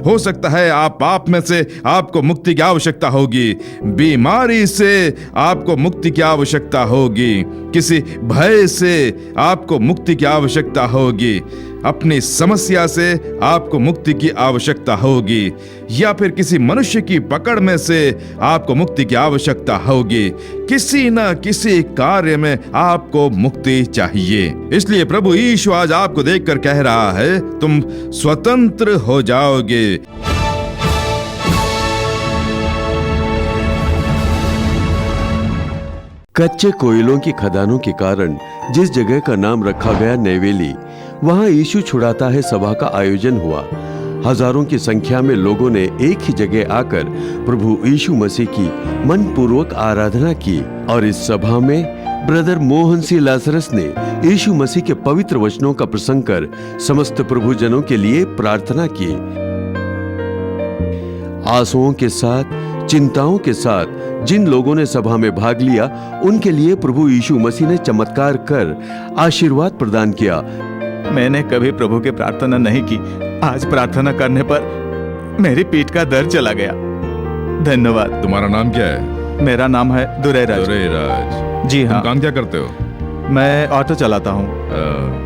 हो सकता है आप पाप में से आपको मुक्ति की आवश्यकता होगी, बीमारी से आपको मुक्ति की आवश्यकता होगी, किसी भय से आपको मुक्ति की आवश्यकता होगी, अपनी समस्या से आपको मुक्ति की आवश्यकता होगी, या फिर किसी मनुष्य की पकड़ में से आपको मुक्ति की आवश्यकता होगी। किसी न किसी कार्य में आपको मुक्ति चाहिए। इसलिए प्रभु यीशु आज आपको देखकर कह रहा है, तुम स्वतंत्र हो जाओगे। कच्चे कोयलों की खदानों के कारण जिस जगह का नाम रखा गया नैवेली, वहां यीशु छुड़ाता है सभा का आयोजन हुआ। हजारों की संख्या में लोगों ने एक ही जगह आकर प्रभु यीशु मसीह की मनपूर्वक आराधना की और इस सभा में ब्रदर मोहन सी लासरस ने यीशु मसीह के पवित्र वचनों का प्रसंग कर समस्त प्रभुजनों के लिए प्रार्थना की। आंसुओं के साथ, चिंताओं के साथ जिन लोगों ने सभा में भाग लिया, उनके लिए प्रभु यीशु मसीह ने चमत्कार कर आशीर्वाद प्रदान किया। मैंने कभी प्रभु की प्रार्थना नहीं की, आज प्रार्थना करने पर मेरी पीठ का दर्द चला गया। धन्यवाद। तुम्हारा नाम क्या है? मेरा नाम है दुरैराज। दुरैराज। जी हाँ। तुम काम क्या करते हो? मैं ऑटो चलाता हूँ।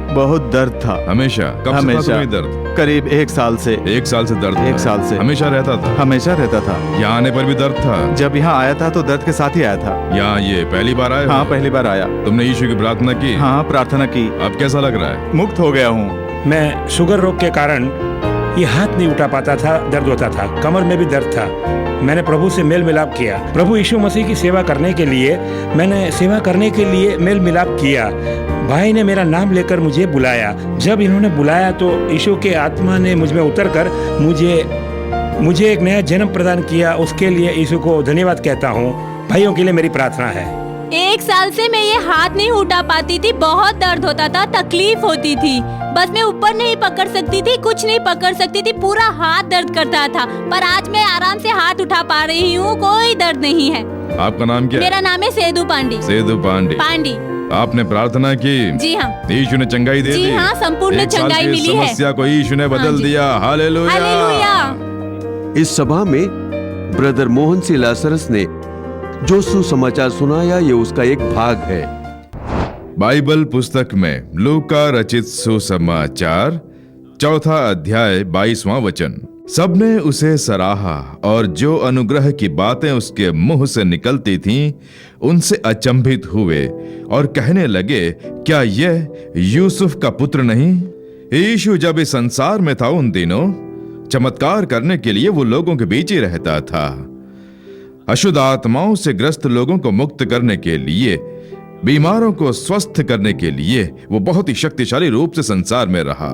बहुत दर्द था। हमेशा? कब हमेशा। से था तुम्हें दर्द? करीब 1 साल से। 1 साल से दर्द? 1 साल से। हमेशा रहता था? हमेशा रहता था। यहाँ आने पर भी दर्द था? जब यहाँ आया था तो दर्द के साथ ही आया था। यहाँ ये पहली बार आए? हाँ, पहली बार आया। तुमने यीशु की प्रार्थना की? हाँ, प्रार्थना की। अब कैसा लग रहा है? मुक्त हो गया हूँ। मैं शुगर रोग के कारण ये हाथ नहीं उठा पाता था, दर्द होता था, कमर में भी दर्द था। मैंने प्रभु से मेल मिलाप किया। प्रभु यीशु मसीह की सेवा करने के लिए मैंने सेवा करने के लिए मेल मिलाप किया। भाई ने मेरा नाम लेकर मुझे बुलाया। जब इन्होंने बुलाया तो यीशु के आत्मा ने मुझ में उतरकर मुझे एक नया जन्म प्रदान किया। उसके लिए यीशु को धन्यवाद कहता हूँ। भाइयों के लिए मेरी प्रार्थना है। 1 साल से मैं ये हाथ नहीं उठा पाती थी, बहुत दर्द होता था, तकलीफ होती थी। बस मैं ऊपर नहीं पकड़ सकती थी, कुछ नहीं पकड़ सकती थी, पूरा हाथ दर्द करता था। पर आज मैं आराम से हाथ उठा पा रही हूँ, कोई दर्द नहीं है। आपका नाम क्या है? मेरा नाम है सेदू पांडे। सेदू पांडे। पांडे। आपने प्रार्थना की? जी हाँ। यीशु ने चंगाई दे दी? जी हाँ, संपूर्ण चंगाई मिली है। समस्या को यीशु ने बदल दिया। हालेलुया। हालेलुया। इस सभा में ब्रदर मोहन सी लासरस ने जो सुसमाचार सुनाया, ये उसका एक भाग है। बाइबल पुस्तक में लूका रचित सुसमाचार 4 अध्याय 22वां वचन। सबने उसे सराहा और जो अनुग्रह की बातें उसके मुंह से निकलती थीं, उनसे अचंभित हुए और कहने लगे, क्या यह यूसुफ का पुत्र नहीं? यीशु जब इस संसार में था, उन दिनों चमत्कार करने के लिए वो लोगों के बीच ही रहता था। अशुद्ध आत्माओं से ग्रस्त लोगों को मुक्त करने के लिए, बीमारों को स्वस्थ करने के लिए वो बहुत ही शक्तिशाली रूप से संसार में रहा।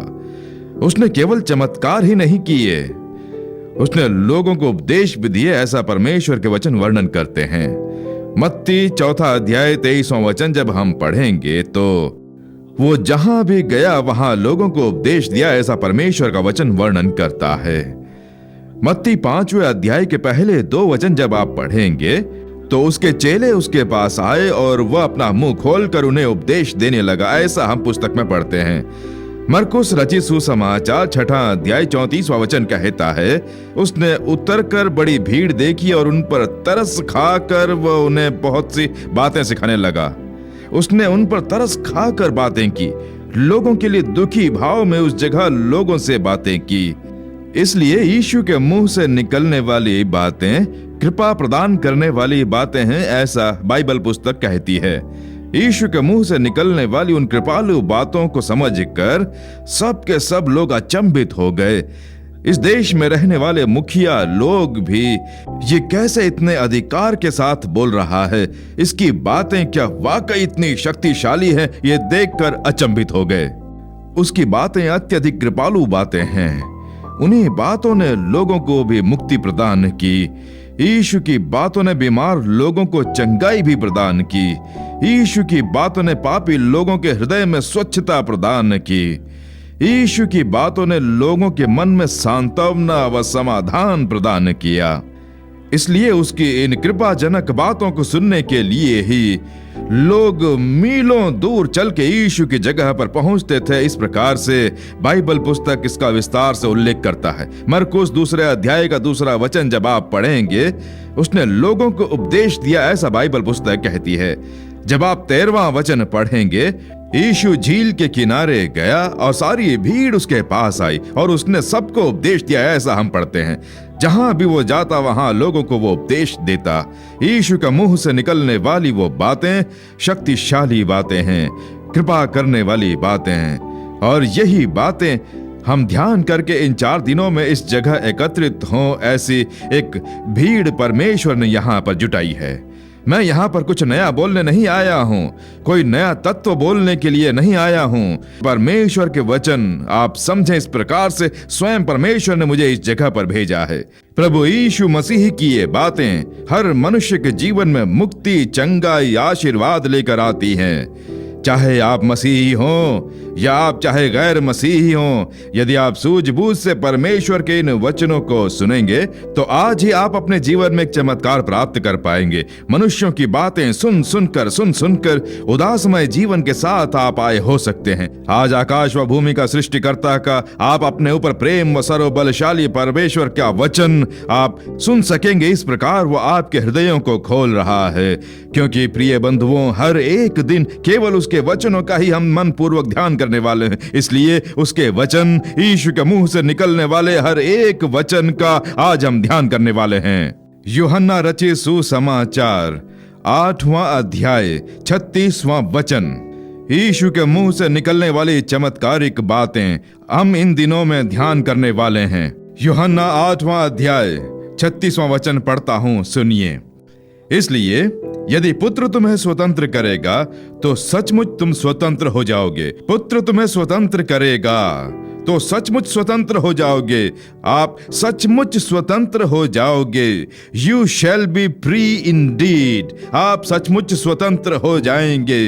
उसने केवल चमत्कार ही नहीं किए, उसने लोगों को उपदेश भी दिए। ऐसा परमेश्वर के वचन वर्णन करते हैं। मत्ती 4 अध्याय 23वां वचन जब हम पढ़ेंगे तो वो जहां भी गया वहां लोगों को उपदेश दिया, ऐसा परमेश्वर का वचन वर्णन करता है। मत्ती 5वें अध्याय के पहले 2 वचन जब आप पढ़ेंगे तो उसके चेले उसके पास आए और वह अपना मुंह खोलकर उन्हें उपदेश देने लगा, ऐसा हम पुस्तक में पढ़ते हैं। मरकुस रचित सुसमाचार 6 अध्याय 34वां वचन कहता है, उसने उतरकर बड़ी भीड़ देखी और उन पर तरस खाकर वह उन्हें बहुत सी बातें सिखाने लगा। उसने उन पर तरस खाकर बातें की, लोगों के लिए दुखी भाव में उस जगह लोगों से बातें की। इसलिए यीशु के मुंह से निकलने वाली बातें कृपा प्रदान करने वाली बातें हैं, ऐसा बाइबल पुस्तक कहती है। यीशु के मुंह से निकलने वाली उन कृपालु बातों को समझकर सब के सब लोग अचंभित हो गए। इस देश में रहने वाले मुखिया लोग भी, ये कैसे इतने अधिकार के साथ बोल रहा है, इसकी बातें क्या वाकई इतनी शक्तिशाली हैं, ये देखकर अचंभित हो गए। उसकी बातें अत्यधिक कृपालु बातें हैं। उन्हीं बातों ने लोगों को भी मुक्ति प्रदान की। यीशु की बातों ने बीमार लोगों को चंगाई भी प्रदान की। यीशु की बातों ने पापी लोगों के हृदय में स्वच्छता प्रदान की। यीशु की बातों ने लोगों के मन में सांत्वना व समाधान प्रदान किया। इसलिए उसकी इन कृपाजनक बातों को सुनने के लिए ही लोग मीलों दूर चल के यीशु की जगह पर पहुंचते थे। इस प्रकार से बाइबल पुस्तक इसका विस्तार से उल्लेख करता है। मरकुस 2 अध्याय का 2 वचन जब आप पढ़ेंगे, उसने लोगों को उपदेश दिया, ऐसा बाइबल पुस्तक कहती है। जब आप 13वां वचन पढ़ेंगे, यीशु झील के किनारे गया और सारी भीड़ उसके पास आई और उसने सबको उपदेश दिया, ऐसा हम पढ़ते हैं। जहां भी वो जाता वहां लोगों को वो उपदेश देता। यीशु का मुंह से निकलने वाली वो बातें शक्तिशाली बातें हैं, कृपा करने वाली बातें हैं, और यही बातें हम ध्यान करके इन 4 दिनों में इस जगह एकत्रित हों, ऐसी एक भीड़ परमेश्वर ने यहाँ पर जुटाई है। मैं यहाँ पर कुछ नया बोलने नहीं आया हूँ, कोई नया तत्व बोलने के लिए नहीं आया हूँ। परमेश्वर के वचन आप समझें इस प्रकार से, स्वयं परमेश्वर ने मुझे इस जगह पर भेजा है। प्रभु यीशु मसीह की ये बातें हर मनुष्य के जीवन में मुक्ति, चंगाई, आशीर्वाद लेकर आती हैं। चाहे आप मसीही हो या आप चाहे गैर मसीही हो, यदि आप सूझबूझ से परमेश्वर के इन वचनों को सुनेंगे तो आज ही आप अपने जीवन में एक चमत्कार प्राप्त कर पाएंगे। मनुष्यों की बातें सुन सुनकर उदासमय जीवन के साथ आप आए हो सकते हैं। आज आकाश व भूमि का सृष्टिकर्ता का आप अपने ऊपर प्रेम व सर्वबलशाली परमेश्वर का वचन आप सुन सकेंगे। इस प्रकार वो आपके हृदयों को खोल रहा है, क्योंकि प्रिय बंधुओं, हर एक दिन केवल उसके वचनों का ही हम मन पूर्वक ध्यान करने वाले हैं। इसलिए उसके वचन, यीशु के मुंह से निकलने वाले हर एक वचन का आज हम ध्यान करने वाले हैं। यूहन्ना रचित सुसमाचार 8वां अध्याय 36वां वचन। यीशु के मुंह से निकलने वाली चमत्कारिक बातें हम इन दिनों में ध्यान करने वाले हैं। यूहन्ना 8वां अध्याय 36वां वचन पढ़ता हूं, सुनिए। इसलिए यदि पुत्र तुम्हें स्वतंत्र करेगा तो सचमुच तुम स्वतंत्र हो जाओगे। पुत्र तुम्हें स्वतंत्र करेगा तो सचमुच स्वतंत्र हो जाओगे। आप सचमुच स्वतंत्र हो जाओगे। You shall be free Indeed. आप सचमुच स्वतंत्र हो जाएंगे।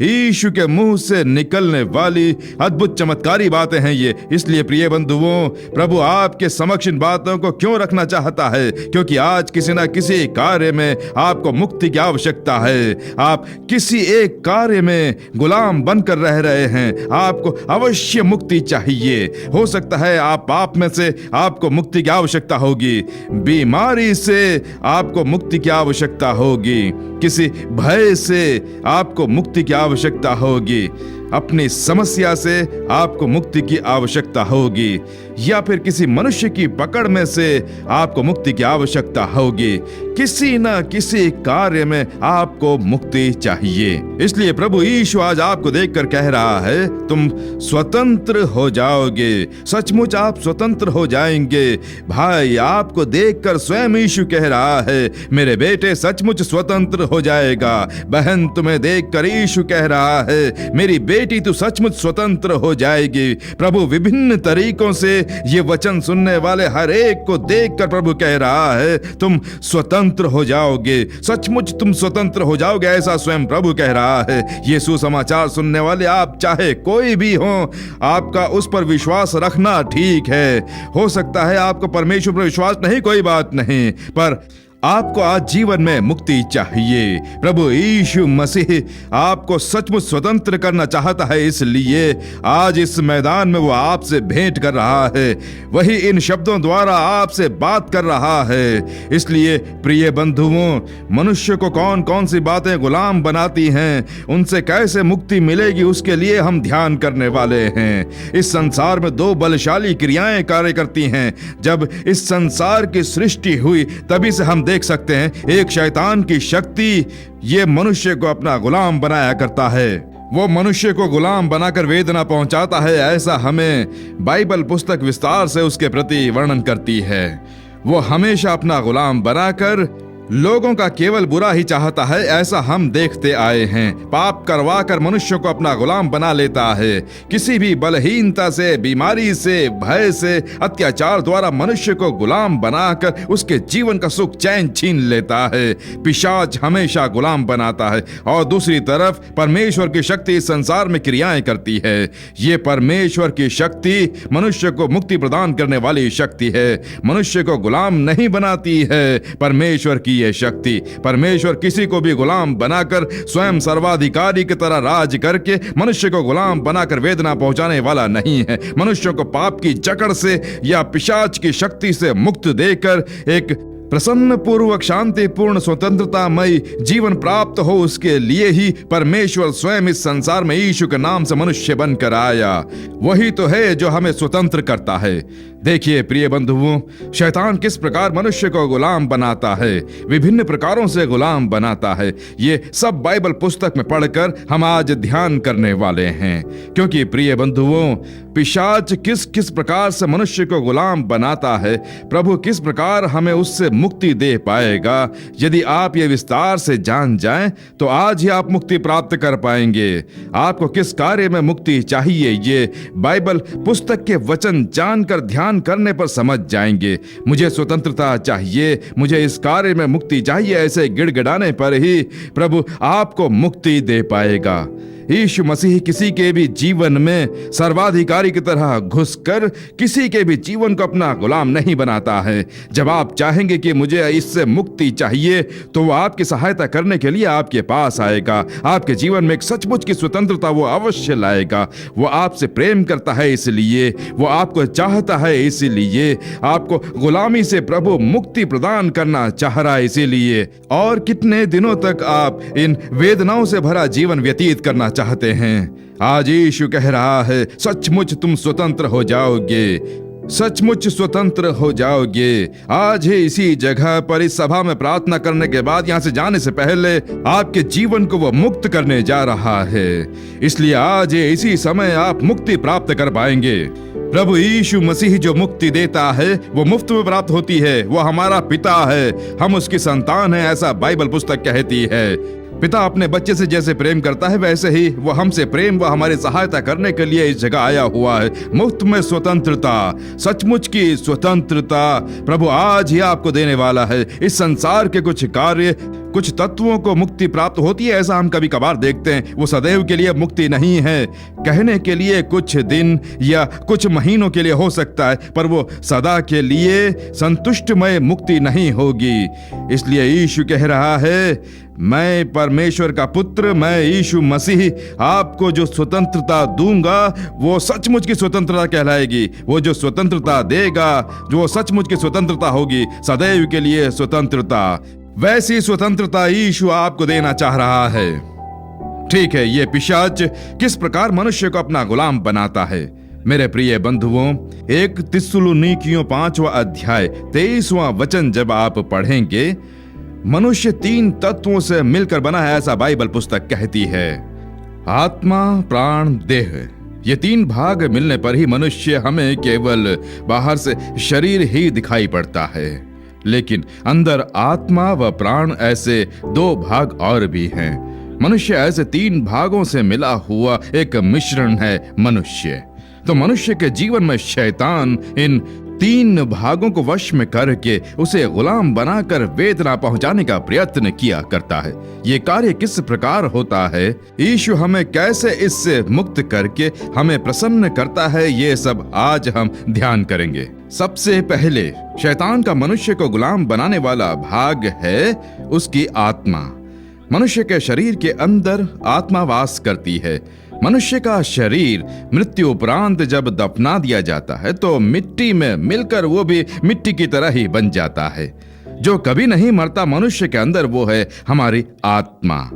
यीशु के मुंह से निकलने वाली अद्भुत चमत्कारी बातें हैं ये। इसलिए प्रिय बंधुओं, प्रभु आपके समक्ष इन बातों को क्यों रखना चाहता है? क्योंकि आज किसी न किसी कार्य में आपको मुक्ति की आवश्यकता है। आप किसी एक कार्य में गुलाम बनकर रह रहे हैं, आपको अवश्य मुक्ति चाहिए। हो सकता है आप पाप में से आपको मुक्ति की आवश्यकता होगी, बीमारी से आपको मुक्ति की आवश्यकता होगी, किसी भय से आपको मुक्ति की आवश्यकता होगी, अपनी समस्या से आपको मुक्ति की आवश्यकता होगी, या फिर किसी मनुष्य की पकड़ में से आपको मुक्ति की आवश्यकता होगी। किसी न किसी कार्य में आपको मुक्ति चाहिए। इसलिए प्रभु यीशु आज आपको देखकर कह रहा है, तुम स्वतंत्र हो जाओगे। सचमुच आप स्वतंत्र हो जाएंगे। भाई, आपको देखकर स्वयं यीशु कह रहा है, मेरे बेटे सचमुच स्वतंत्र हो जाएगा। बहन, तुम्हें देखकर यीशु कह रहा है, मेरी बेटी तू सचमुच स्वतंत्र हो जाएगी। प्रभु विभिन्न तरीकों से ये वचन सुनने वाले हर एक को देखकर प्रभु कह रहा है, तुम स्वतंत्र हो जाओगे। सचमुच तुम स्वतंत्र हो जाओगे, ऐसा स्वयं प्रभु कह रहा है। ये सुसमाचार सुनने वाले आप चाहे कोई भी हो, आपका उस पर विश्वास रखना ठीक है। हो सकता है आपको परमेश्वर पर विश्वास नहीं, कोई बात नहीं, पर आपको आज जीवन में मुक्ति चाहिए। प्रभु यीशु मसीह आपको सचमुच स्वतंत्र करना चाहता है। इसलिए आज इस मैदान में वो आपसे भेंट कर रहा है, वही इन शब्दों द्वारा आपसे बात कर रहा है। इसलिए प्रिय बंधुओं, मनुष्य को कौन कौन सी बातें गुलाम बनाती हैं, उनसे कैसे मुक्ति मिलेगी, उसके लिए हम ध्यान करने वाले हैं। इस संसार में 2 बलशाली क्रियाएं कार्य करती हैं। जब इस संसार की सृष्टि हुई तभी से हम देख सकते हैं, एक शैतान की शक्ति ये मनुष्य को अपना गुलाम बनाया करता है। वो मनुष्य को गुलाम बनाकर वेदना पहुंचाता है, ऐसा हमें बाइबल पुस्तक विस्तार से उसके प्रति वर्णन करती है। वो हमेशा अपना गुलाम बनाकर लोगों का केवल बुरा ही चाहता है, ऐसा हम देखते आए हैं। पाप करवा कर मनुष्य को अपना गुलाम बना लेता है। किसी भी बलहीनता से, बीमारी से, भय से, अत्याचार द्वारा मनुष्य को गुलाम बनाकर उसके जीवन का सुख चैन छीन लेता है। पिशाच हमेशा गुलाम बनाता है और दूसरी तरफ परमेश्वर की शक्ति इस संसार में क्रियाएं करती है। ये परमेश्वर की शक्ति मनुष्य को मुक्ति प्रदान करने वाली शक्ति है, मनुष्य को गुलाम नहीं बनाती है। परमेश्वर की ये शक्ति, परमेश्वर किसी को भी गुलाम बनाकर स्वयं सर्वाधिकारी की तरह राज करके मनुष्य को गुलाम बनाकर वेदना पहुंचाने वाला नहीं है। मनुष्य को पाप की जकड़ से या पिशाच की शक्ति से मुक्त देकर एक प्रसन्न पूर्वक शांतिपूर्ण स्वतंत्रतामय जीवन प्राप्त हो, उसके लिए ही परमेश्वर स्वयं इस संसार में यीशु के नाम से मनुष्य बनकर आया। वही तो है जो हमें स्वतंत्र करता है। देखिए प्रिय बंधुओं, शैतान किस प्रकार मनुष्य को गुलाम बनाता है, विभिन्न प्रकारों से गुलाम बनाता है। ये सब बाइबल पुस्तक में पढ़कर हम आज ध्यान करने वाले हैं, क्योंकि प्रिय बंधुओं, पिशाच किस किस प्रकार से मनुष्य को गुलाम बनाता है, प्रभु किस प्रकार हमें उससे मुक्ति दे पाएगा। यदि आप ये विस्तार से जान जाएं तो आज ही आप मुक्ति प्राप्त कर पाएंगे। आपको किस कार्य में मुक्ति चाहिए, ये बाइबल पुस्तक के वचन जानकर ध्यान करने पर समझ जाएंगे। मुझे स्वतंत्रता चाहिए, मुझे इस कार्य में मुक्ति चाहिए, ऐसे गिड़गिड़ाने पर ही प्रभु आपको मुक्ति दे पाएगा। यीशु मसीह किसी के भी जीवन में सर्वाधिकारी की तरह घुसकर किसी के भी जीवन को अपना गुलाम नहीं बनाता है। जब आप चाहेंगे कि मुझे इससे मुक्ति चाहिए, तो वो आपकी सहायता करने के लिए आपके पास आएगा। आपके जीवन में एक सचमुच की स्वतंत्रता वो अवश्य लाएगा। वो आपसे प्रेम करता है, इसलिए वो आपको चाहता है, इसीलिए आपको गुलामी से प्रभु मुक्ति प्रदान करना चाह रहा है, इसीलिए। और कितने दिनों तक आप इन वेदनाओं से भरा जीवन व्यतीत करना चाहते हैं? आज यीशु कह रहा है, सचमुच तुम स्वतंत्र हो जाओगे, सचमुच स्वतंत्र हो जाओगे। आज ही इसी जगह पर इस सभा में प्रार्थना करने के बाद यहाँ से जाने से पहले आपके जीवन को वो मुक्त करने जा रहा है। इसलिए आज इसी समय आप मुक्ति प्राप्त कर पाएंगे। प्रभु यीशु मसीह जो मुक्ति देता है वो मुफ्त में प्राप्त होती है। वो हमारा पिता है, हम उसकी संतान हैं, ऐसा बाइबल पुस्तक कहती है। पिता अपने बच्चे से जैसे प्रेम करता है, वैसे ही वो हमसे प्रेम व हमारी सहायता करने के लिए इस जगह आया हुआ है। मुफ्त में स्वतंत्रता, सचमुच की स्वतंत्रता प्रभु आज ही आपको देने वाला है। इस संसार के कुछ कार्य, कुछ तत्वों को मुक्ति प्राप्त होती है, ऐसा हम कभी कभार देखते हैं। वो सदैव के लिए मुक्ति नहीं है, कहने के लिए कुछ दिन या कुछ महीनों के लिए हो सकता है, पर वो सदा के लिए संतुष्टमय मुक्ति नहीं होगी। इसलिए यीशु कह रहा है, मैं परमेश्वर का पुत्र, मैं यीशु मसीह आपको जो स्वतंत्रता दूंगा वो सचमुच की स्वतंत्रता कहलाएगी। वो जो स्वतंत्रता देगा, जो सचमुच की स्वतंत्रता होगी, सदैव के लिए स्वतंत्रता। वैसी स्वतंत्रता यीशु आपको देना चाह रहा है। ठीक है, ये पिशाच किस प्रकार मनुष्य को अपना गुलाम बनाता है। मेरे प्रिय बंधुओं, 1 थिस्सलुनीकियों 5वां अध्याय 23वां वचन जब आप पढ़ेंगे, मनुष्य 3 तत्वों से मिलकर बना है, ऐसा बाइबल पुस्तक कहती है। आत्मा, प्राण, देह, ये 3 भाग मिलने पर ही मनुष्य हमें केवल बाहर से शरीर ही दिखाई पड़ता है, लेकिन अंदर आत्मा व प्राण ऐसे 2 भाग और भी हैं। मनुष्य ऐसे 3 भागों से मिला हुआ एक मिश्रण है मनुष्य। तो मनुष्य के जीवन में शैतान इन 3 भागों को वश में करके उसे गुलाम बनाकर वेदना पहुंचाने का प्रयत्न किया करता है। ये कार्य किस प्रकार होता है, यीशु हमें कैसे इससे मुक्त करके हमें प्रसन्न करता है, ये सब आज हम ध्यान करेंगे। सबसे पहले शैतान का मनुष्य को गुलाम बनाने वाला भाग है उसकी आत्मा। मनुष्य के शरीर के अंदर आत्मा वास करती है। मनुष्य का शरीर मृत्यु उपरांत जब दफना दिया जाता है तो मिट्टी में मिलकर वो भी मिट्टी की तरह ही बन जाता है। जो कभी नहीं मरता मनुष्य के अंदर, वो है हमारी आत्मा।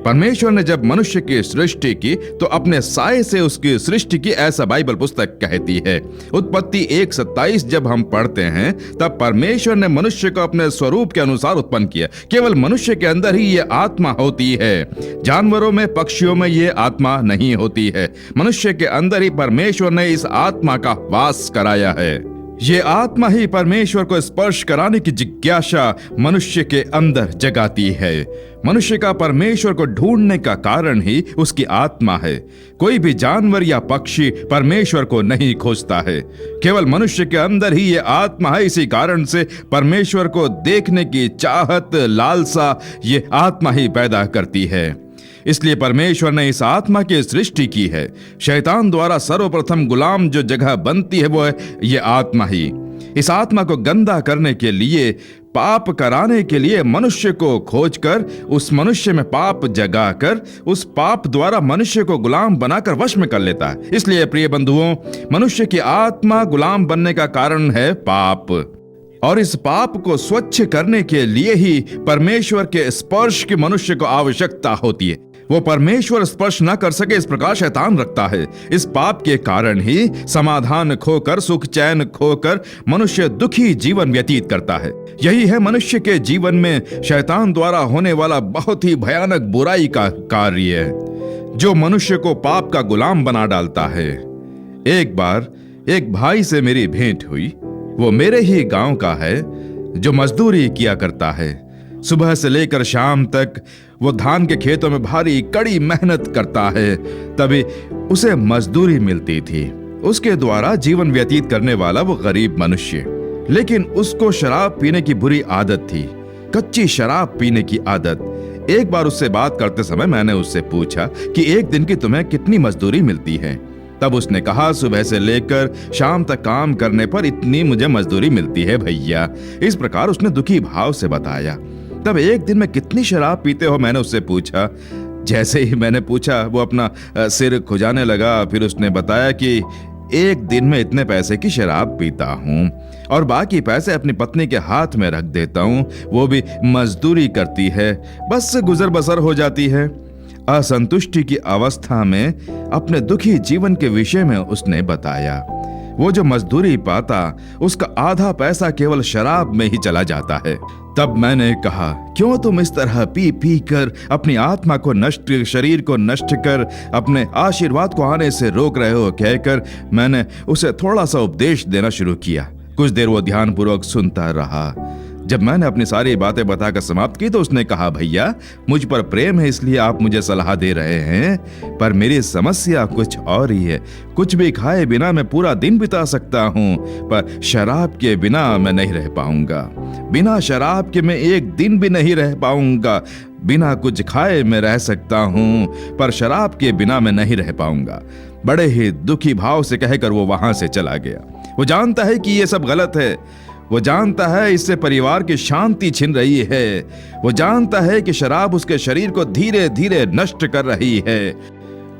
परमेश्वर ने जब मनुष्य की सृष्टि की तो अपने साये से उसकी सृष्टि की, ऐसा बाइबल पुस्तक कहती है। उत्पत्ति 1:27 जब हम पढ़ते हैं, तब परमेश्वर ने मनुष्य को अपने स्वरूप के अनुसार उत्पन्न किया। केवल मनुष्य के अंदर ही ये आत्मा होती है, जानवरों में, पक्षियों में ये आत्मा नहीं होती है। मनुष्य के अंदर ही परमेश्वर ने इस आत्मा का वास कराया है। ये आत्मा ही परमेश्वर को स्पर्श कराने की जिज्ञासा मनुष्य के अंदर जगाती है। मनुष्य का परमेश्वर को ढूंढने का कारण ही उसकी आत्मा है। कोई भी जानवर या पक्षी परमेश्वर को नहीं खोजता है, केवल मनुष्य के अंदर ही ये आत्मा है। इसी कारण से परमेश्वर को देखने की चाहत, लालसा ये आत्मा ही पैदा करती है। इसलिए परमेश्वर ने इस आत्मा की सृष्टि की है। शैतान द्वारा सर्वप्रथम गुलाम जो जगह बनती है वो है ये आत्मा ही। इस आत्मा को गंदा करने के लिए, पाप कराने के लिए मनुष्य को खोजकर उस मनुष्य में पाप जगाकर उस पाप द्वारा मनुष्य को गुलाम बनाकर वश में कर लेता है। इसलिए प्रिय बंधुओं, मनुष्य की आत्मा गुलाम बनने का कारण है पाप, और इस पाप को स्वच्छ करने के लिए ही परमेश्वर के स्पर्श की मनुष्य को आवश्यकता होती है। वो परमेश्वर स्पर्श न कर सके इस प्रकार शैतान रखता है। इस पाप के कारण ही समाधान खोकर, सुख चैन खोकर मनुष्य दुखी जीवन व्यतीत करता है। यही है मनुष्य के जीवन में शैतान द्वारा होने वाला बहुत ही भयानक बुराई का कार्य, जो मनुष्य को पाप का गुलाम बना डालता है। एक बार एक भाई से मेरी भेंट हुई। वो मेरे ही गांव का है, जो मजदूरी किया करता है। सुबह से लेकर शाम तक वो धान के खेतों में भारी कड़ी मेहनत करता है, तभी उसे मजदूरी मिलती थी। उसके द्वारा जीवन व्यतीत करने वाला वो गरीब मनुष्य, लेकिन उसको शराब पीने की बुरी आदत थी, कच्ची शराब पीने की आदत। एक बार उससे बात करते समय मैंने उससे पूछा कि एक दिन की तुम्हें कितनी मजदूरी मिलती है? तब उसने कहा, सुबह से लेकर शाम तक काम करने पर इतनी मुझे मजदूरी मिलती है भैया। इस प्रकार उसने दुखी भाव से बताया। तब एक दिन में कितनी शराब पीते हो, मैंने उससे पूछा। जैसे ही मैंने पूछा वो अपना सिर खुजाने लगा। फिर उसने बताया कि एक दिन में इतने पैसे की शराब पीता हूँ और बाकी पैसे अपनी पत्नी के हाथ में रख देता हूँ, वो भी मजदूरी करती है, बस गुजर बसर हो जाती है। असंतुष्टि की अवस्था में अपने दुखी जीवन के विषय में उसने बताया। वो जो मजदूरी पाता उसका आधा पैसा केवल शराब में ही चला जाता है। तब मैंने कहा, क्यों तुम इस तरह पी पी कर अपनी आत्मा को नष्ट, शरीर को नष्ट कर अपने आशीर्वाद को आने से रोक रहे हो? कहकर मैंने उसे थोड़ा सा उपदेश देना शुरू किया। कुछ देर वो ध्यानपूर्वक सुनता रहा। जब मैंने अपनी सारी बातें बताकर समाप्त की तो उसने कहा, भैया मुझ पर प्रेम है इसलिए आप मुझे सलाह दे रहे हैं, पर मेरी समस्या कुछ और ही है। कुछ भी खाए बिना मैं पूरा दिन बिता सकता हूँ, पर शराब के बिना मैं नहीं रह पाऊंगा। बिना शराब के मैं एक दिन भी नहीं रह पाऊंगा। बिना कुछ खाए मैं रह सकता हूँ, पर शराब के बिना मैं नहीं रह पाऊंगा। बड़े ही दुखी भाव से कहकर वो वहां से चला गया। वो जानता है कि ये सब गलत है। वो जानता है इससे परिवार की शांति छिन रही है। वो जानता है कि शराब उसके शरीर को धीरे धीरे नष्ट कर रही है।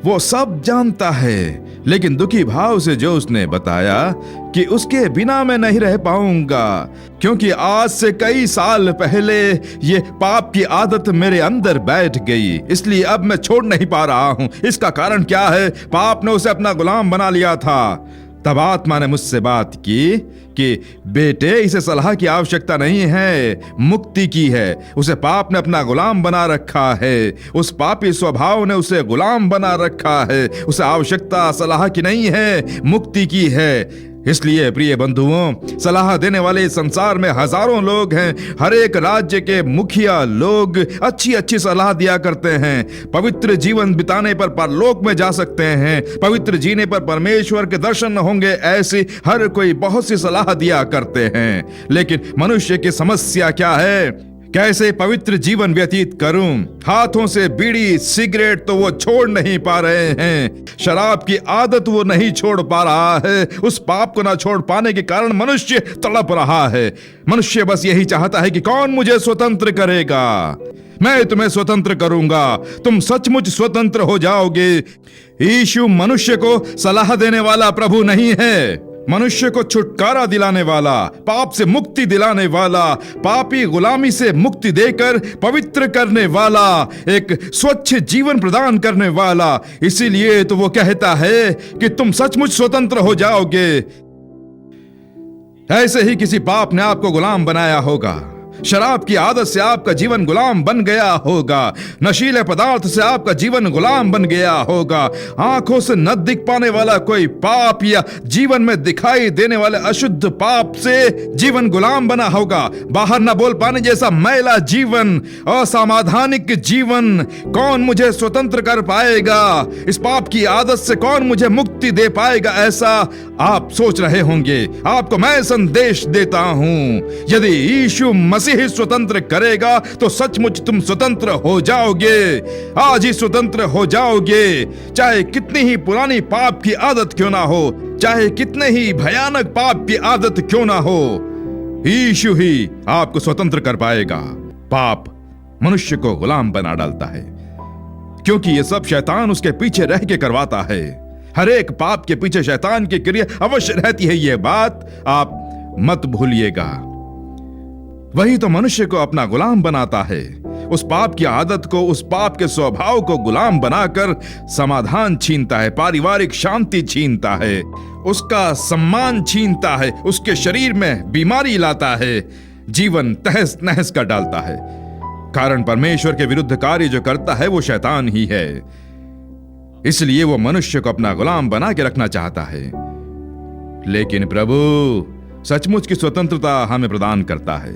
वो सब जानता है, लेकिन दुखी भाव से जो उसने बताया कि उसके बिना मैं नहीं रह पाऊंगा, क्योंकि आज से कई साल पहले ये पाप की आदत मेरे अंदर बैठ गई, इसलिए अब मैं छोड़ नहीं पा रहा हूं। इसका कारण क्या है? पाप ने उसे अपना गुलाम बना लिया था। तब आत्मा ने मुझसे बात की कि बेटे, इसे सलाह की आवश्यकता नहीं है, मुक्ति की है। उसे पाप ने अपना गुलाम बना रखा है, उस पापी स्वभाव ने उसे गुलाम बना रखा है। उसे आवश्यकता सलाह की नहीं है, मुक्ति की है। इसलिए प्रिय बंधुओं, सलाह देने वाले इस संसार में हजारों लोग हैं। हर एक राज्य के मुखिया लोग अच्छी अच्छी सलाह दिया करते हैं। पवित्र जीवन बिताने पर परलोक में जा सकते हैं, पवित्र जीने पर परमेश्वर के दर्शन होंगे, ऐसी हर कोई बहुत सी सलाह दिया करते हैं। लेकिन मनुष्य की समस्या क्या है? कैसे पवित्र जीवन व्यतीत करूं? हाथों से बीड़ी सिगरेट तो वो छोड़ नहीं पा रहे हैं, शराब की आदत वो नहीं छोड़ पा रहा है। उस पाप को ना छोड़ पाने के कारण मनुष्य तड़प रहा है। मनुष्य बस यही चाहता है कि कौन मुझे स्वतंत्र करेगा? मैं तुम्हें स्वतंत्र करूंगा, तुम सचमुच स्वतंत्र हो जाओगे। यीशु मनुष्य को सलाह देने वाला प्रभु नहीं है, मनुष्य को छुटकारा दिलाने वाला, पाप से मुक्ति दिलाने वाला, पापी गुलामी से मुक्ति देकर पवित्र करने वाला, एक स्वच्छ जीवन प्रदान करने वाला। इसीलिए तो वो कहता है कि तुम सचमुच स्वतंत्र हो जाओगे। ऐसे ही किसी पाप ने आपको गुलाम बनाया होगा। शराब की आदत से आपका जीवन गुलाम बन गया होगा, नशीले पदार्थ से आपका जीवन गुलाम बन गया होगा, आंखों से न दिख पाने वाला कोई पाप या जीवन में दिखाई देने वाले अशुद्ध पाप से जीवन गुलाम बना होगा, बाहर न बोल पाने जैसा मैला जीवन, असमाधानिक जीवन। कौन मुझे स्वतंत्र कर पाएगा? इस पाप की आदत से कौन मुझे मुक्ति दे पाएगा? ऐसा आप सोच रहे होंगे। आपको मैं संदेश देता हूं, यदि यीशु मसीह स्वतंत्र करेगा तो सचमुच तुम स्वतंत्र हो जाओगे। आज ही स्वतंत्र हो जाओगे, चाहे कितनी ही पुरानी पाप की आदत क्यों ना हो, चाहे कितने ही भयानक पाप की आदत क्यों ना हो, यीशु ही आपको स्वतंत्र कर पाएगा। पाप मनुष्य को गुलाम बना डालता है, क्योंकि ये सब शैतान उसके पीछे रह के करवाता है। हर एक पाप के पीछे शैतान की क्रिया अवश्य रहती है, यह बात आप मत भूलिएगा। वही तो मनुष्य को अपना गुलाम बनाता है। उस पाप की आदत को, उस पाप के स्वभाव को गुलाम बनाकर समाधान छीनता है, पारिवारिक शांति छीनता है, उसका सम्मान छीनता है, उसके शरीर में बीमारी लाता है, जीवन तहस नहस कर डालता है। कारण परमेश्वर के विरुद्ध कार्य जो करता है वो शैतान ही है। इसलिए वो मनुष्य को अपना गुलाम बना के रखना चाहता है। लेकिन प्रभु सचमुच की स्वतंत्रता हमें प्रदान करता है।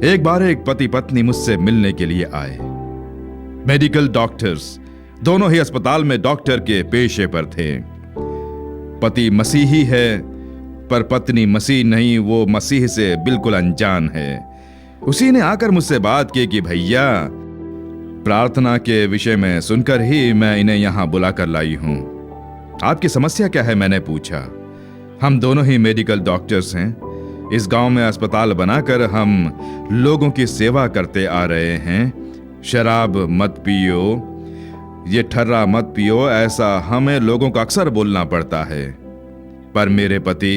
एक बार एक पति पत्नी मुझसे मिलने के लिए आए। मेडिकल डॉक्टर्स दोनों ही अस्पताल में डॉक्टर के पेशे पर थे। पति मसीही है पर पत्नी मसीह नहीं, वो मसीह से बिल्कुल अनजान है। उसी ने आकर मुझसे बात की कि भैया प्रार्थना के विषय में सुनकर ही मैं इन्हें यहां बुलाकर लाई हूं। आपकी समस्या क्या है? मैंने पूछा। हम दोनों ही मेडिकल डॉक्टर्स हैं। इस गांव में अस्पताल बनाकर हम लोगों की सेवा करते आ रहे हैं। शराब मत पियो, ये ठर्रा मत पियो, ऐसा हमें लोगों को अक्सर बोलना पड़ता है। पर मेरे पति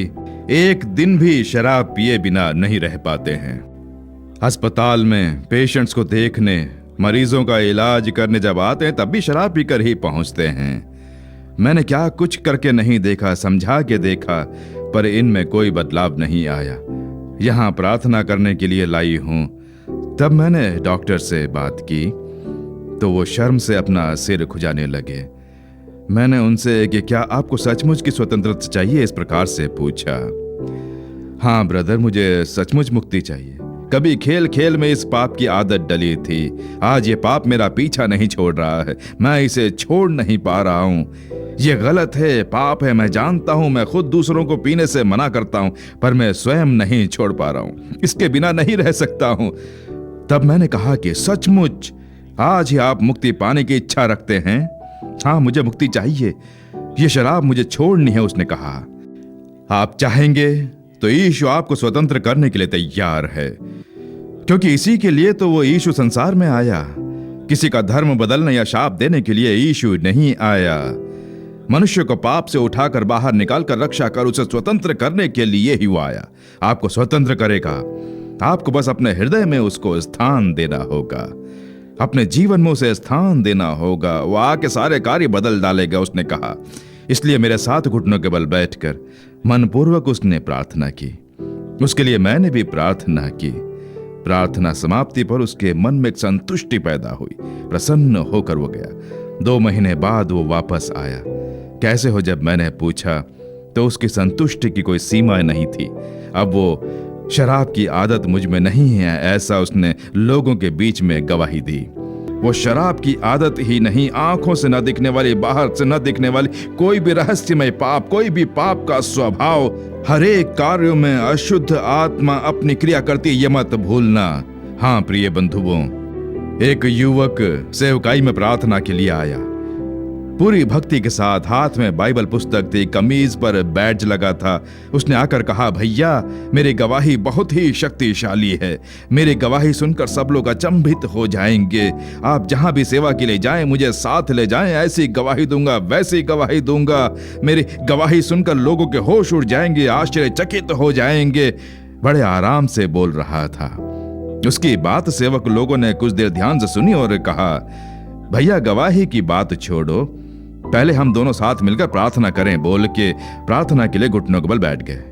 एक दिन भी शराब पिए बिना नहीं रह पाते हैं। अस्पताल में पेशेंट्स को देखने, मरीजों का इलाज करने जब आते हैं तब भी शराब पीकर ही पहुंचते हैं। मैंने क्या कुछ करके नहीं देखा, समझा के देखा, पर इनमें कोई बदलाव नहीं आया। यहां प्रार्थना करने के लिए लाई हूं। तब मैंने डॉक्टर से बात की तो वो शर्म से अपना सिर खुजाने लगे। मैंने उनसे कि क्या आपको सचमुच की स्वतंत्रता चाहिए, इस प्रकार से पूछा। हाँ ब्रदर, मुझे सचमुच मुक्ति चाहिए। कभी खेल खेल में इस पाप की आदत डली थी। आज ये पाप मेरा पीछा नहीं छोड़ रहा है। मैं इसे छोड़ नहीं पा रहा हूँ। ये गलत है, पाप है, मैं जानता हूँ। मैं खुद दूसरों को पीने से मना करता हूँ, पर मैं स्वयं नहीं छोड़ पा रहा हूँ। इसके बिना नहीं रह सकता हूँ। तब मैंने कहा कि सचमुच आज ही आप मुक्ति पाने की इच्छा रखते हैं? हाँ, मुझे मुक्ति चाहिए। ये शराब मुझे छोड़नी है। उसने कहा, आप चाहेंगे तो यीशु आपको स्वतंत्र करने के लिए तैयार है, क्योंकि इसी के लिए तो वो यीशु संसार में आया। किसी का धर्म बदलने या शाप देने के लिए यीशु नहीं आया। मनुष्य को पाप से उठाकर बाहर निकालकर रक्षा कर उसे स्वतंत्र करने के लिए ही वो आया। आपको स्वतंत्र करेगा। आपको बस अपने हृदय में उसको स्थान देना होगा, अपने जीवन में उसे स्थान देना होगा। वो आके सारे कार्य बदल डालेगा, उसने कहा। इसलिए मेरे साथ घुटनों के बल बैठकर मनपूर्वक उसने प्रार्थना की। उसके लिए मैंने भी प्रार्थना की। प्रार्थना समाप्ति पर उसके मन में एक संतुष्टि पैदा हुई। प्रसन्न होकर वो गया। 2 महीने बाद वो वापस आया। कैसे हो जब मैंने पूछा तो उसकी संतुष्टि की कोई सीमा नहीं थी। अब वो शराब की आदत मुझ में नहीं है, ऐसा उसने लोगों के बीच में गवाही दी। वो शराब की आदत ही नहीं, आंखों से न दिखने वाली, बाहर से न दिखने वाली कोई भी रहस्यमय पाप, कोई भी पाप का स्वभाव, हर एक कार्यों में अशुद्ध आत्मा अपनी क्रिया करती, ये मत भूलना। हाँ प्रिय बंधुओं, एक युवक सेवकाई में प्रार्थना के लिए आया। पूरी भक्ति के साथ, हाथ में बाइबल पुस्तक थी, कमीज पर बैज लगा था। उसने आकर कहा, भैया मेरी गवाही बहुत ही शक्तिशाली है। मेरी गवाही सुनकर सब लोग अचंभित हो जाएंगे। आप जहां भी सेवा के लिए जाएं, मुझे साथ ले जाएं। ऐसी गवाही दूंगा, वैसी गवाही दूंगा। मेरी गवाही सुनकर लोगों के होश उड़ जाएंगे, आश्चर्यचकित हो जाएंगे। बड़े आराम से बोल रहा था। उसकी बात सेवक लोगों ने कुछ देर ध्यान से सुनी और कहा, भैया गवाही की बात छोड़ो, पहले हम दोनों साथ मिलकर प्रार्थना करें। बोल के प्रार्थना के लिए घुटनों के बल बैठ गए।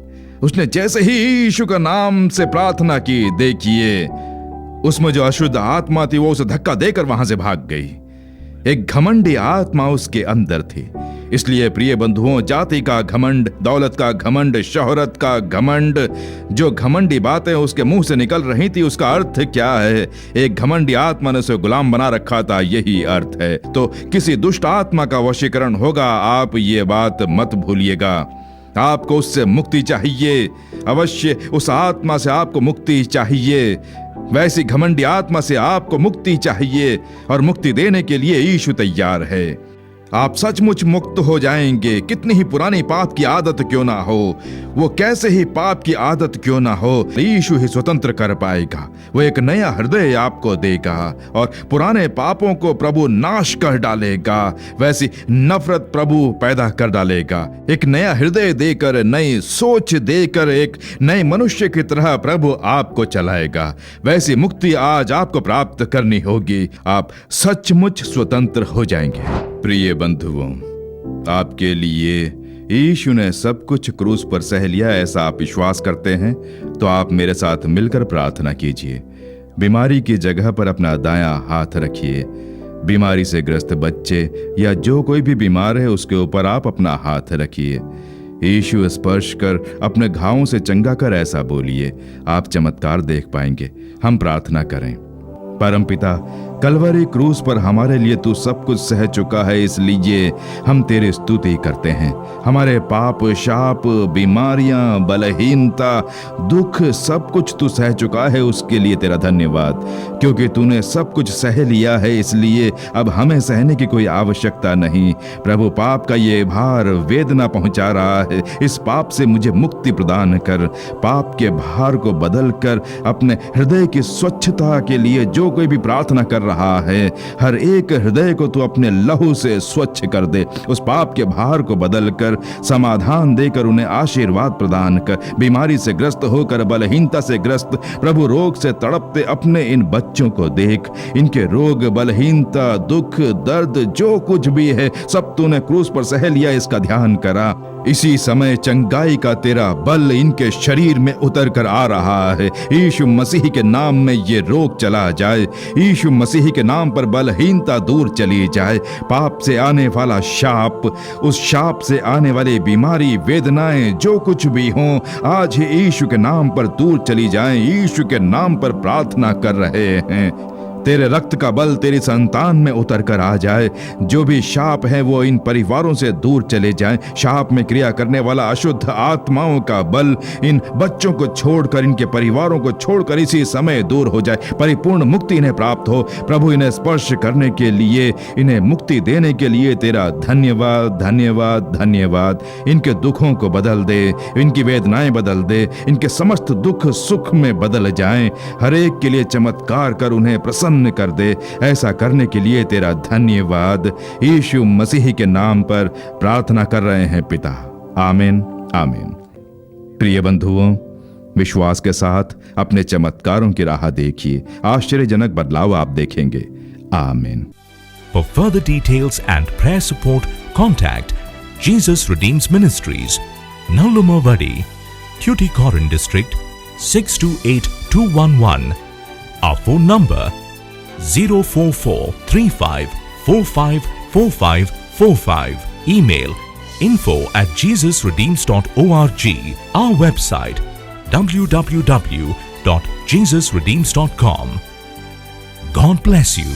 उसने जैसे ही यीशु का नाम से प्रार्थना की, देखिए उसमें जो अशुद्ध आत्मा थी वो उसे धक्का देकर वहां से भाग गई। एक घमंडी आत्मा उसके अंदर थी। इसलिए प्रिय बंधुओं, जाति का घमंड, दौलत का घमंड, शोहरत का घमंड, जो घमंडी बातें उसके मुंह से निकल रही थी, उसका अर्थ क्या है? एक घमंडी आत्मा ने उसे गुलाम बना रखा था, यही अर्थ है। तो किसी दुष्ट आत्मा का वशीकरण होगा, आप ये बात मत भूलिएगा। आपको उससे मुक्ति चाहिए, अवश्य उस आत्मा से आपको मुक्ति चाहिए। वैसी घमंडी आत्मा से आपको मुक्ति चाहिए और मुक्ति देने के लिए यीशु तैयार है। आप सचमुच मुक्त हो जाएंगे। कितनी ही पुरानी पाप की आदत क्यों ना हो, वो कैसे ही पाप की आदत क्यों ना हो, यीशु ही स्वतंत्र कर पाएगा। वो एक नया हृदय आपको देगा और पुराने पापों को प्रभु नाश कर डालेगा। वैसी नफरत प्रभु पैदा कर डालेगा। एक नया हृदय देकर, नई सोच देकर, एक नए मनुष्य की तरह प्रभु आपको चलाएगा। वैसी मुक्ति आज आपको प्राप्त करनी होगी। आप सचमुच स्वतंत्र हो जाएंगे। प्रिय बंधुओं, आपके लिए यीशु ने सब कुछ क्रूस पर सह लिया, ऐसा आप विश्वास करते हैं तो आप मेरे साथ मिलकर प्रार्थना कीजिए। बीमारी की जगह पर अपना दायां हाथ रखिए। बीमारी से ग्रस्त बच्चे या जो कोई भी बीमार है उसके ऊपर आप अपना हाथ रखिए। यीशु स्पर्श कर अपने घावों से चंगा कर ऐसा बोलिए, आप चमत्कार देख पाएंगे। हम प्रार्थना करें। परमपिता, कलवरी क्रूस पर हमारे लिए तू सब कुछ सह चुका है, इसलिए हम तेरी स्तुति करते हैं। हमारे पाप, शाप, बीमारियां, बलहीनता, दुख, सब कुछ तू सह चुका है, उसके लिए तेरा धन्यवाद। क्योंकि तूने सब कुछ सह लिया है, इसलिए अब हमें सहने की कोई आवश्यकता नहीं। प्रभु, पाप का ये भार वेदना पहुंचा रहा है, इस पाप से मुझे मुक्ति प्रदान कर। पाप के भार को बदल कर अपने हृदय की स्वच्छता के लिए जो कोई भी प्रार्थना कर रहा है, हर एक हृदय को तू अपने लहू से स्वच्छ कर दे। उस पाप के भार को बदल कर समाधान देकर उन्हें आशीर्वाद प्रदान कर। बीमारी से ग्रस्त होकर, बलहीनता से ग्रस्त, प्रभु रोग से तड़पते अपने इन बच्चों को देख। इनके रोग, बलहीनता, दुख, दर्द, जो कुछ भी है, सब तूने क्रूस पर सह लिया, इसका ध्यान करा। इसी समय चंगाई का तेरा बल इनके शरीर में उतर कर आ रहा है। यीशु मसीह के नाम में ये रोग चला जाए। यीशु मसीह के नाम पर बलहीनता दूर चली जाए। पाप से आने वाला शाप, उस शाप से आने वाली बीमारी, वेदनाएं, जो कुछ भी हों, आज ही यीशु के नाम पर दूर चली जाएं। यीशु के नाम पर प्रार्थना कर रहे हैं। तेरे रक्त का बल तेरी संतान में उतर कर आ जाए। जो भी शाप है वो इन परिवारों से दूर चले जाएं। शाप में क्रिया करने वाला अशुद्ध आत्माओं का बल इन बच्चों को छोड़कर, इनके परिवारों को छोड़कर इसी समय दूर हो जाए। परिपूर्ण मुक्ति इन्हें प्राप्त हो। प्रभु, इन्हें स्पर्श करने के लिए, इन्हें मुक्ति देने के लिए तेरा धन्यवाद, धन्यवाद, धन्यवाद। इनके दुखों को बदल दे, इनकी वेदनाएं बदल दे, इनके समस्त दुख सुख में बदल जाएं। हर एक के लिए चमत्कार कर उन्हें प्रसन्न कर दे। ऐसा करने के लिए तेरा धन्यवाद। यीशु मसीह के नाम पर प्रार्थना कर रहे हैं पिता, आमीन, आमीन। प्रिय बंधुओं, विश्वास के साथ अपने चमत्कारों की राह देखिए। आश्चर्यजनक बदलाव आप देखेंगे। आमीन। For further details and prayer support, contact Jesus Redeems Ministries, Nallumavadi, Tuticorin District, 628211. Our phone number 04435454545. Email info@jesusredeems.org. Our website www.jesusredeems.com. God bless you.